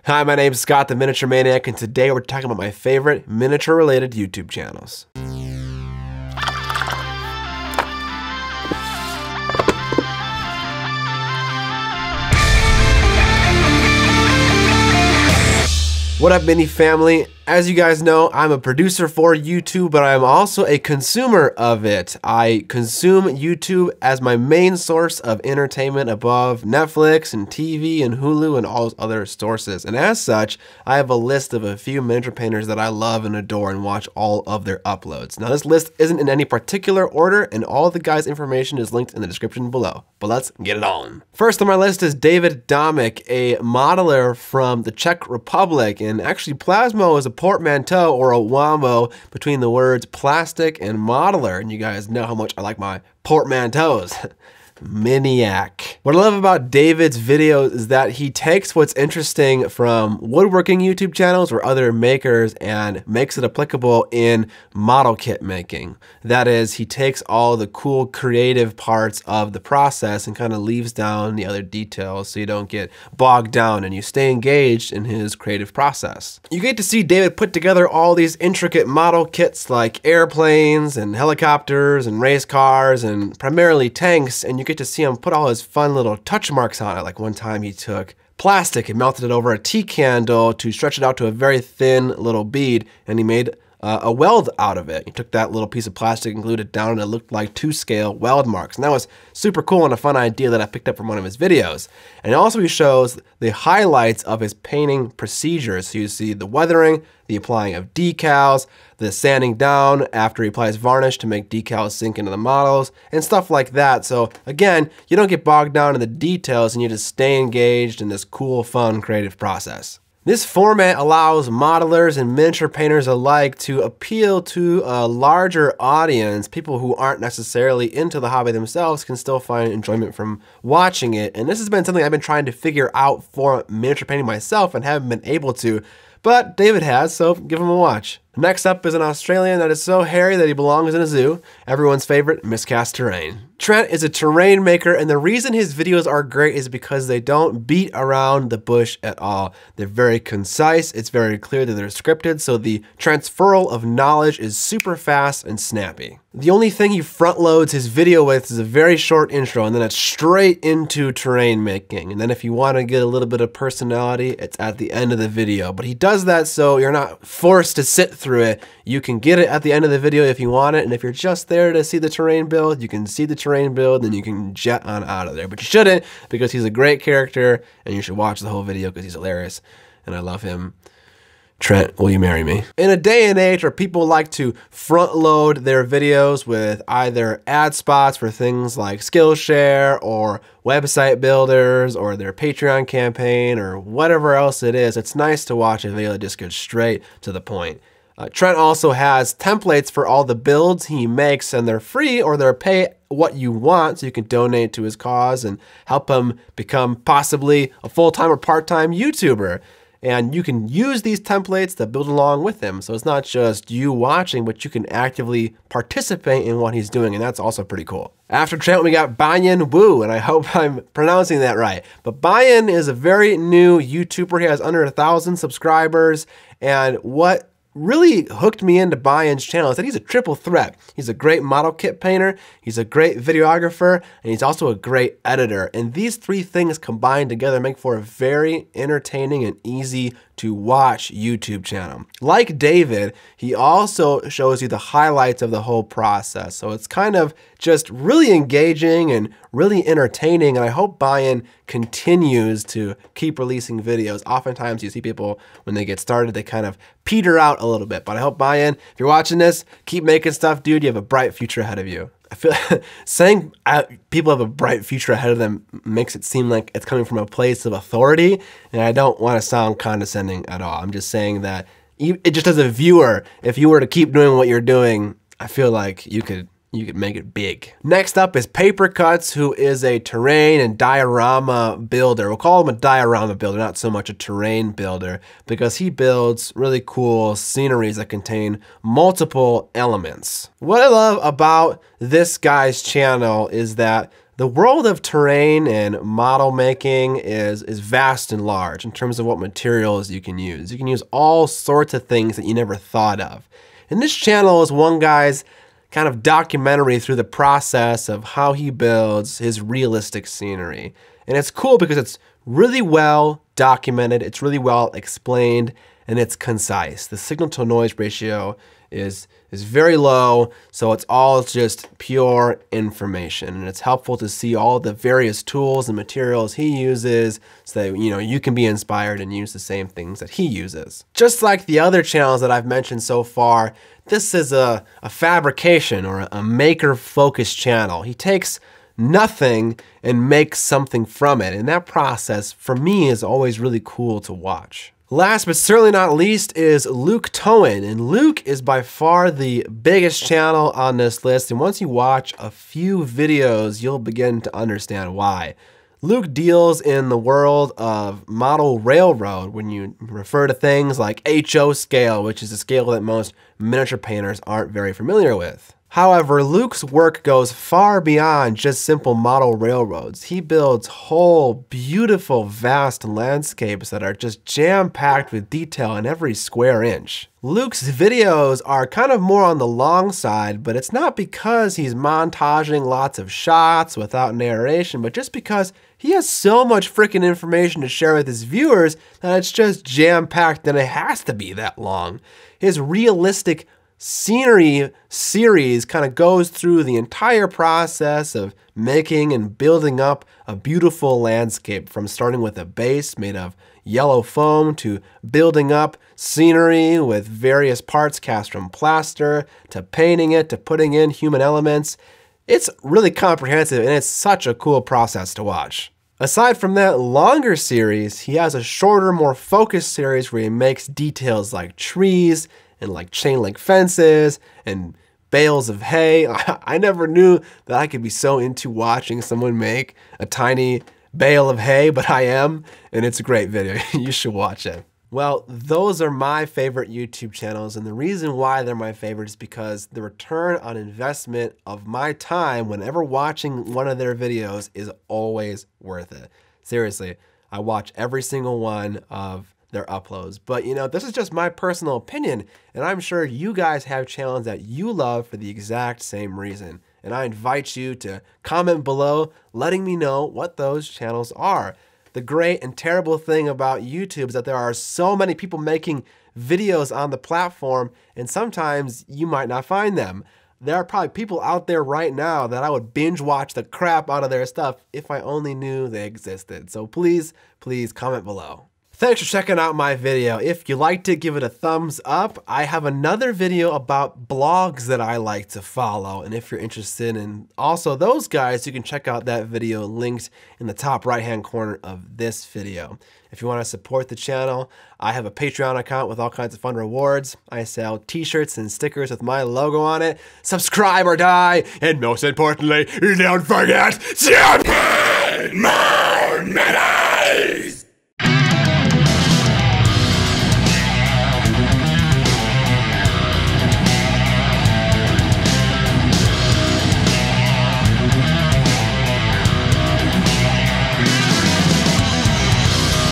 Hi, my name's Scott, the Miniature Maniac, and today we're talking about my favorite miniature-related YouTube channels. What up, Mini family? As you guys know, I'm a producer for YouTube, but I'm also a consumer of it. I consume YouTube as my main source of entertainment above Netflix and TV and Hulu and all those other sources. And as such, I have a list of a few miniature painters that I love and adore and watch all of their uploads. Now, this list isn't in any particular order, and all the guys' information is linked in the description below. But let's get it on. First on my list is Dominic, a modeler from the Czech Republic. And actually, Plasmo is a portmanteau or a wombo between the words plastic and modeler. And you guys know how much I like my portmanteaus. Miniac. What I love about David's videos is that he takes what's interesting from woodworking YouTube channels or other makers and makes it applicable in model kit making. That is, he takes all the cool creative parts of the process and kind of leaves down the other details so you don't get bogged down and you stay engaged in his creative process. You get to see David put together all these intricate model kits like airplanes and helicopters and race cars and primarily tanks, and you get to see him put all his fun little touch marks on it. Like one time he took plastic and melted it over a tea candle to stretch it out to a very thin little bead, and he made a weld out of it. He took that little piece of plastic and glued it down, and it looked like 2-scale weld marks. And that was super cool and a fun idea that I picked up from one of his videos. And also he shows the highlights of his painting procedures. So you see the weathering, the applying of decals, the sanding down after he applies varnish to make decals sink into the models, and stuff like that. So again, you don't get bogged down in the details and you just stay engaged in this cool, fun, creative process. This format allows modelers and miniature painters alike to appeal to a larger audience. People who aren't necessarily into the hobby themselves can still find enjoyment from watching it. And this has been something I've been trying to figure out for miniature painting myself and haven't been able to, but David has, so give him a watch. Next up is an Australian that is so hairy that he belongs in a zoo. Everyone's favorite, Miscast Terrain. Trent is a terrain maker, and the reason his videos are great is because they don't beat around the bush at all. They're very concise, it's very clear that they're scripted, so the transferal of knowledge is super fast and snappy. The only thing he front loads his video with is a very short intro, and then it's straight into terrain making. And then if you want to get a little bit of personality, it's at the end of the video. But he does that so you're not forced to sit through it. You can get it at the end of the video if you want it, and if you're just there to see the terrain build, you can see the terrain build, and you can jet on out of there. But you shouldn't, because he's a great character, and you should watch the whole video because he's hilarious, and I love him. Trent, will you marry me? In a day and age where people like to front load their videos with either ad spots for things like Skillshare or website builders or their Patreon campaign or whatever else it is, it's nice to watch a video that just goes straight to the point. Trent also has templates for all the builds he makes, and they're free or they're pay what you want, so you can donate to his cause and help him become possibly a full-time or part-time YouTuber. And you can use these templates to build along with him. So it's not just you watching, but you can actively participate in what he's doing, and that's also pretty cool. After Trent, we got Byun, and I hope I'm pronouncing that right. But Byun is a very new YouTuber. He has under 1,000 subscribers, and what really hooked me into Byun's channel is that he's a triple threat. He's a great model kit painter, he's a great videographer, and he's also a great editor. And these three things combined together make for a very entertaining and easy to watch YouTube channel. Like David, he also shows you the highlights of the whole process. So it's kind of just really engaging and really entertaining, and I hope Byun continues to keep releasing videos. Oftentimes you see people, when they get started, they kind of peter out a little bit, but I hope Byun, if you're watching this, keep making stuff, dude. You have a bright future ahead of you. I feel saying people have a bright future ahead of them makes it seem like it's coming from a place of authority, and I don't want to sound condescending at all. I'm just saying that it just as a viewer, if you were to keep doing what you're doing, I feel like you could make it big. Next up is Papercuts, who is a terrain and diorama builder. We'll call him a diorama builder, not so much a terrain builder, because he builds really cool sceneries that contain multiple elements. What I love about this guy's channel is that The world of terrain and model making is vast and large in terms of what materials you can use. You can use all sorts of things that you never thought of. And this channel is one guy's kind of documentary through the process of how he builds his realistic scenery. And it's cool because it's really well documented, it's really well explained, and it's concise. The signal to noise ratio is very low, so it's all just pure information. And it's helpful to see all the various tools and materials he uses so that you can be inspired and use the same things that he uses. Just like the other channels that I've mentioned so far, this is a fabrication or a maker-focused channel. He takes nothing and makes something from it. And that process, for me, is always really cool to watch. Last but certainly not least is Toen. And Luke is by far the biggest channel on this list. And once you watch a few videos, you'll begin to understand why. Luke deals in the world of model railroad when you refer to things like HO scale, which is a scale that most miniature painters aren't very familiar with. However, Luke's work goes far beyond just simple model railroads. He builds whole, beautiful, vast landscapes that are just jam-packed with detail in every square inch. Luke's videos are kind of more on the long side, but it's not because he's montaging lots of shots without narration, but just because he has so much freaking information to share with his viewers that it's just jam-packed and it has to be that long. His realistic scenery series kind of goes through the entire process of making and building up a beautiful landscape, from starting with a base made of yellow foam to building up scenery with various parts cast from plaster to painting it to putting in human elements. It's really comprehensive and it's such a cool process to watch. Aside from that longer series, he has a shorter, more focused series where he makes details like trees and like chain link fences and bales of hay. I never knew that I could be so into watching someone make a tiny bale of hay, but I am, and it's a great video. You should watch it. Well, those are my favorite YouTube channels, and the reason why they're my favorite is because the return on investment of my time whenever watching one of their videos is always worth it. Seriously, I watch every single one of their uploads. But this is just my personal opinion, and I'm sure you guys have channels that you love for the exact same reason. And I invite you to comment below letting me know what those channels are. The great and terrible thing about YouTube is that there are so many people making videos on the platform, and sometimes you might not find them. There are probably people out there right now that I would binge watch the crap out of their stuff if I only knew they existed. So please, please comment below. Thanks for checking out my video. If you liked it, give it a thumbs up. I have another video about blogs that I like to follow, and if you're interested in also those guys, you can check out that video linked in the top right-hand corner of this video. If you want to support the channel, I have a Patreon account with all kinds of fun rewards. I sell t-shirts and stickers with my logo on it. Subscribe or die, and most importantly, don't forget to paint more Miniac!